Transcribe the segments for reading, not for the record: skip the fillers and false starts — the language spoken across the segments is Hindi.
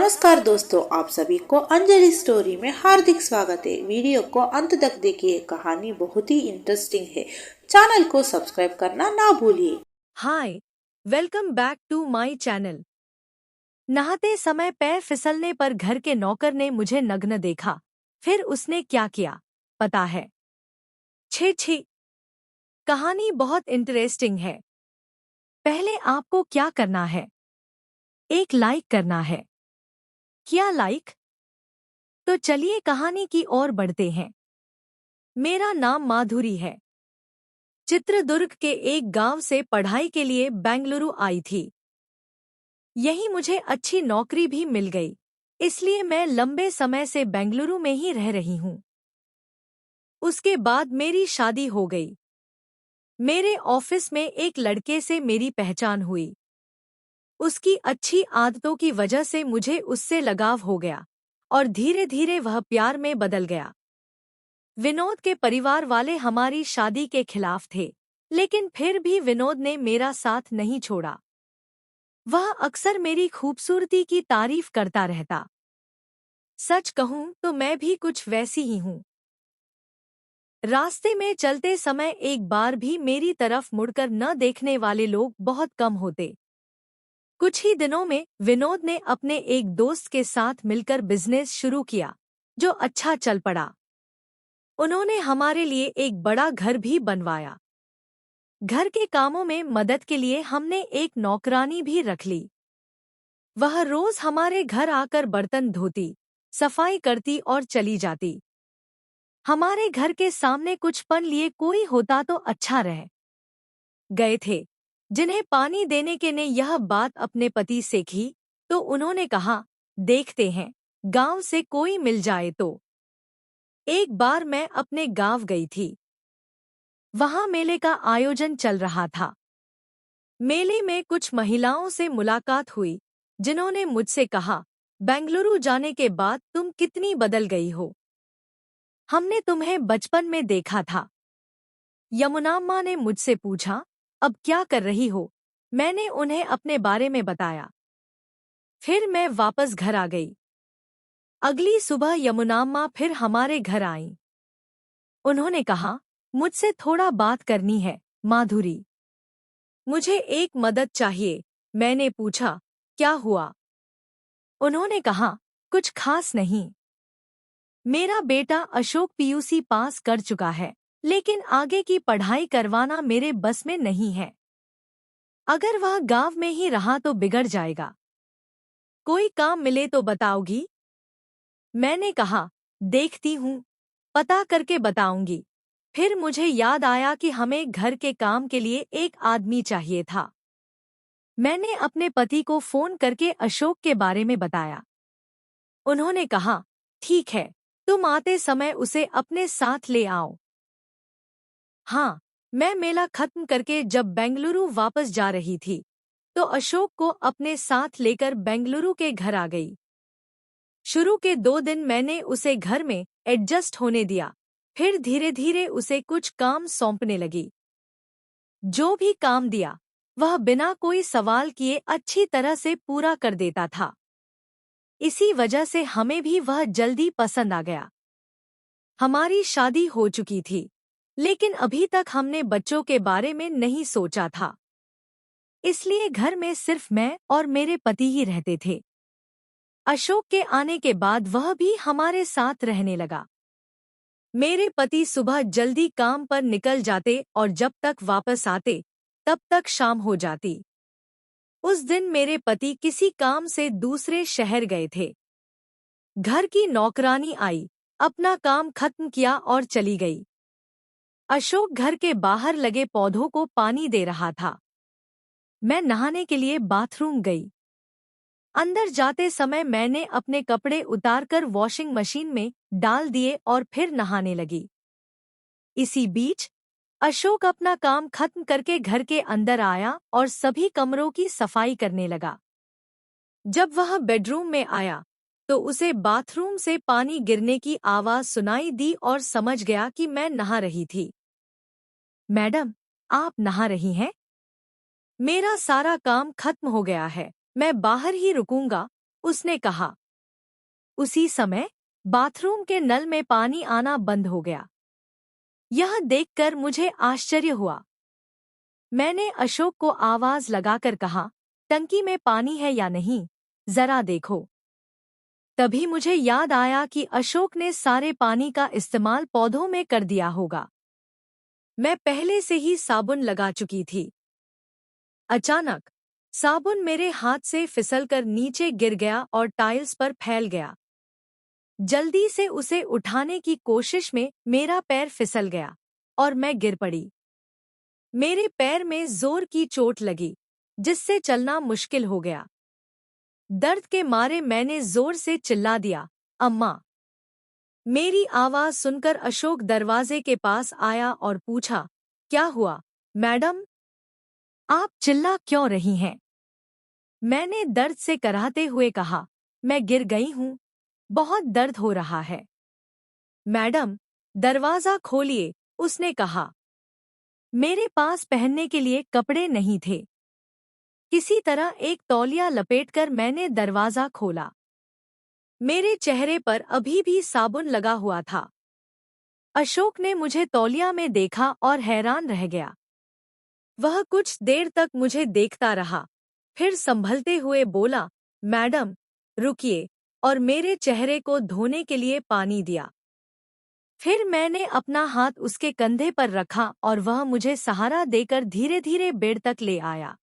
नमस्कार दोस्तों, आप सभी को अंजलि स्टोरी में हार्दिक स्वागत है। वीडियो को अंत तक देखिए, कहानी बहुत ही इंटरेस्टिंग है। चैनल को सब्सक्राइब करना ना भूलिए। Hi, welcome back to my channel. नहाते समय पैर फिसलने पर घर के नौकर ने मुझे नग्न देखा। फिर उसने क्या किया पता है? छी छी। कहानी बहुत इंटरेस्टिंग है। पहले आपको क्या करना है? एक लाइक करना है। क्या लाइक? तो चलिए कहानी की ओर बढ़ते हैं। मेरा नाम माधुरी है। चित्रदुर्ग के एक गांव से पढ़ाई के लिए बेंगलुरु आई थी। यहीं मुझे अच्छी नौकरी भी मिल गई, इसलिए मैं लंबे समय से बेंगलुरु में ही रह रही हूँ। उसके बाद मेरी शादी हो गई। मेरे ऑफिस में एक लड़के से मेरी पहचान हुई। उसकी अच्छी आदतों की वजह से मुझे उससे लगाव हो गया और धीरे धीरे वह प्यार में बदल गया। विनोद के परिवार वाले हमारी शादी के खिलाफ थे, लेकिन फिर भी विनोद ने मेरा साथ नहीं छोड़ा। वह अक्सर मेरी खूबसूरती की तारीफ करता रहता। सच कहूं तो मैं भी कुछ वैसी ही हूं। रास्ते में चलते समय एक बार भी मेरी तरफ मुड़कर न देखने वाले लोग बहुत कम होते। कुछ ही दिनों में विनोद ने अपने एक दोस्त के साथ मिलकर बिजनेस शुरू किया, जो अच्छा चल पड़ा। उन्होंने हमारे लिए एक बड़ा घर भी बनवाया। घर के कामों में मदद के लिए हमने एक नौकरानी भी रख ली। वह रोज हमारे घर आकर बर्तन धोती, सफाई करती और चली जाती। हमारे घर के सामने कुछ पन लिए कोई होता तो अच्छा रह गए थे। जिन्हें पानी देने के ने यह बात अपने पति से की, तो उन्होंने कहा, देखते हैं, गांव से कोई मिल जाए तो। एक बार मैं अपने गांव गई थी। वहां मेले का आयोजन चल रहा था। मेले में कुछ महिलाओं से मुलाकात हुई, जिन्होंने मुझसे कहा, बेंगलुरु जाने के बाद तुम कितनी बदल गई हो। हमने तुम्हें बचपन में देखा था। यमुनाम्मा ने मुझसे पूछा, अब क्या कर रही हो? मैंने उन्हें अपने बारे में बताया। फिर मैं वापस घर आ गई। अगली सुबह यमुनाम्मा फिर हमारे घर आईं। उन्होंने कहा, मुझसे थोड़ा बात करनी है, माधुरी। मुझे एक मदद चाहिए। मैंने पूछा, क्या हुआ? उन्होंने कहा, कुछ खास नहीं। मेरा बेटा अशोक पीयूसी पास कर चुका है, लेकिन आगे की पढ़ाई करवाना मेरे बस में नहीं है। अगर वह गांव में ही रहा तो बिगड़ जाएगा। कोई काम मिले तो बताओगी? मैंने कहा, देखती हूँ, पता करके बताऊंगी। फिर मुझे याद आया कि हमें घर के काम के लिए एक आदमी चाहिए था। मैंने अपने पति को फोन करके अशोक के बारे में बताया। उन्होंने कहा, ठीक है, तुम आते समय उसे अपने साथ ले आओ। हाँ, मैं मेला खत्म करके जब बेंगलुरु वापस जा रही थी, तो अशोक को अपने साथ लेकर बेंगलुरु के घर आ गई। शुरू के 2 दिन मैंने उसे घर में एडजस्ट होने दिया, फिर धीरे धीरे उसे कुछ काम सौंपने लगी। जो भी काम दिया, वह बिना कोई सवाल किए अच्छी तरह से पूरा कर देता था। इसी वजह से हमें भी वह जल्दी पसंद आ गया। हमारी शादी हो चुकी थी, लेकिन अभी तक हमने बच्चों के बारे में नहीं सोचा था। इसलिए घर में सिर्फ मैं और मेरे पति ही रहते थे। अशोक के आने के बाद वह भी हमारे साथ रहने लगा। मेरे पति सुबह जल्दी काम पर निकल जाते और जब तक वापस आते, तब तक शाम हो जाती। उस दिन मेरे पति किसी काम से दूसरे शहर गए थे। घर की नौकरानी आई, अपना काम खत्म किया और चली गई। अशोक घर के बाहर लगे पौधों को पानी दे रहा था। मैं नहाने के लिए बाथरूम गई। अंदर जाते समय मैंने अपने कपड़े उतारकर वॉशिंग मशीन में डाल दिए और फिर नहाने लगी। इसी बीच अशोक अपना काम खत्म करके घर के अंदर आया और सभी कमरों की सफाई करने लगा। जब वह बेडरूम में आया, तो उसे बाथरूम से पानी गिरने की आवाज सुनाई दी और समझ गया कि मैं नहा रही थी। मैडम, आप नहा रही हैं? मेरा सारा काम खत्म हो गया है, मैं बाहर ही रुकूंगा, उसने कहा। उसी समय बाथरूम के नल में पानी आना बंद हो गया। यह देखकर मुझे आश्चर्य हुआ। मैंने अशोक को आवाज लगाकर कहा, टंकी में पानी है या नहीं, जरा देखो। तभी मुझे याद आया कि अशोक ने सारे पानी का इस्तेमाल पौधों में कर दिया होगा। मैं पहले से ही साबुन लगा चुकी थी। अचानक साबुन मेरे हाथ से फिसलकर नीचे गिर गया और टाइल्स पर फैल गया। जल्दी से उसे उठाने की कोशिश में मेरा पैर फिसल गया और मैं गिर पड़ी। मेरे पैर में जोर की चोट लगी, जिससे चलना मुश्किल हो गया। दर्द के मारे मैंने जोर से चिल्ला दिया, अम्मा। मेरी आवाज सुनकर अशोक दरवाजे के पास आया और पूछा, क्या हुआ मैडम? आप चिल्ला क्यों रही हैं? मैंने दर्द से कराहते हुए कहा, मैं गिर गई हूँ, बहुत दर्द हो रहा है। मैडम, दरवाजा खोलिए, उसने कहा। मेरे पास पहनने के लिए कपड़े नहीं थे। किसी तरह एक तौलिया लपेटकर मैंने दरवाजा खोला। मेरे चेहरे पर अभी भी साबुन लगा हुआ था। अशोक ने मुझे तौलिया में देखा और हैरान रह गया। वह कुछ देर तक मुझे देखता रहा, फिर संभलते हुए बोला, मैडम, रुकिए, और मेरे चेहरे को धोने के लिए पानी दिया। फिर मैंने अपना हाथ उसके कंधे पर रखा और वह मुझे सहारा देकर धीरे धीरे बेड तक ले आया।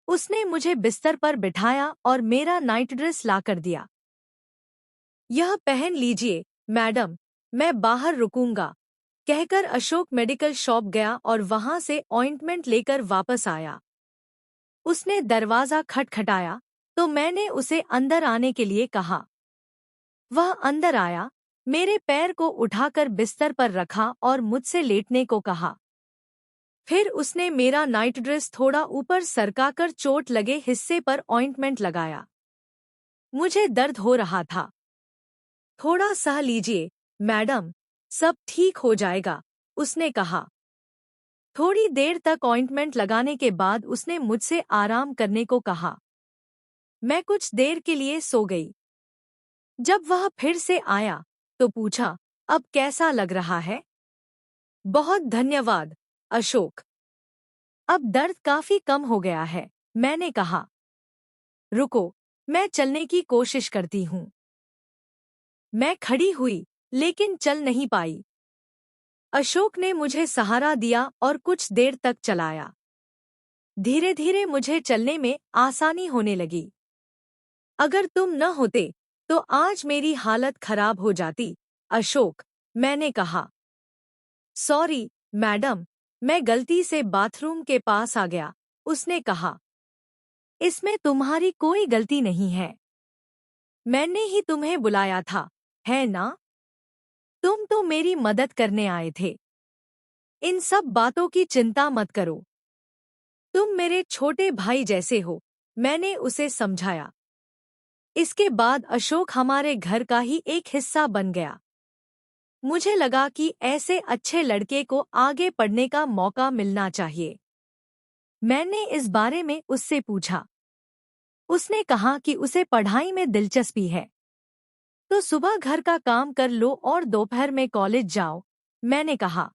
उसने मुझे बिस्तर पर बिठाया और मेरा नाइट ड्रेस लाकर दिया। यह पहन लीजिए मैडम, मैं बाहर रुकूंगा, कहकर अशोक मेडिकल शॉप गया और वहां से ऑइंटमेंट लेकर वापस आया। उसने दरवाजा खटखटाया तो मैंने उसे अंदर आने के लिए कहा। वह अंदर आया, मेरे पैर को उठाकर बिस्तर पर रखा और मुझसे लेटने को कहा। फिर उसने मेरा नाइट ड्रेस थोड़ा ऊपर सरकाकर चोट लगे हिस्से पर ऑइंटमेंट लगाया। मुझे दर्द हो रहा था। थोड़ा सह लीजिए मैडम, सब ठीक हो जाएगा, उसने कहा। थोड़ी देर तक ऑइंटमेंट लगाने के बाद उसने मुझसे आराम करने को कहा। मैं कुछ देर के लिए सो गई। जब वह फिर से आया तो पूछा, अब कैसा लग रहा है? बहुत धन्यवाद अशोक, अब दर्द काफी कम हो गया है, मैंने कहा। रुको, मैं चलने की कोशिश करती हूँ। मैं खड़ी हुई लेकिन चल नहीं पाई। अशोक ने मुझे सहारा दिया और कुछ देर तक चलाया। धीरे धीरे मुझे चलने में आसानी होने लगी। अगर तुम न होते तो आज मेरी हालत खराब हो जाती, अशोक, मैंने कहा। सॉरी मैडम, मैं गलती से बाथरूम के पास आ गया, उसने कहा। इसमें तुम्हारी कोई गलती नहीं है। मैंने ही तुम्हें बुलाया था, है ना? तुम तो मेरी मदद करने आए थे। इन सब बातों की चिंता मत करो। तुम मेरे छोटे भाई जैसे हो, मैंने उसे समझाया। इसके बाद अशोक हमारे घर का ही एक हिस्सा बन गया। मुझे लगा कि ऐसे अच्छे लड़के को आगे पढ़ने का मौका मिलना चाहिए। मैंने इस बारे में उससे पूछा। उसने कहा कि उसे पढ़ाई में दिलचस्पी है, तो सुबह घर का काम कर लो और दोपहर में कॉलेज जाओ, मैंने कहा।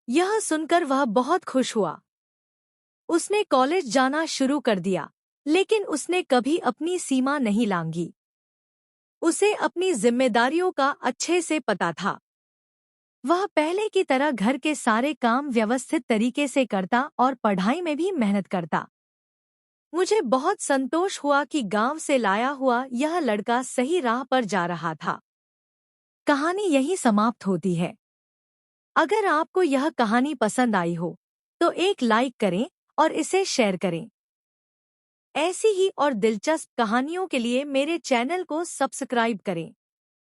यह सुनकर वह बहुत खुश हुआ। उसने कॉलेज जाना शुरू कर दिया, लेकिन उसने कभी अपनी सीमा नहीं लांघी। उसे अपनी जिम्मेदारियों का अच्छे से पता था। वह पहले की तरह घर के सारे काम व्यवस्थित तरीके से करता और पढ़ाई में भी मेहनत करता। मुझे बहुत संतोष हुआ कि गांव से लाया हुआ यह लड़का सही राह पर जा रहा था। कहानी यहीं समाप्त होती है। अगर आपको यह कहानी पसंद आई हो तो एक लाइक करें और इसे शेयर करें। ऐसी ही और दिलचस्प कहानियों के लिए मेरे चैनल को सब्सक्राइब करें।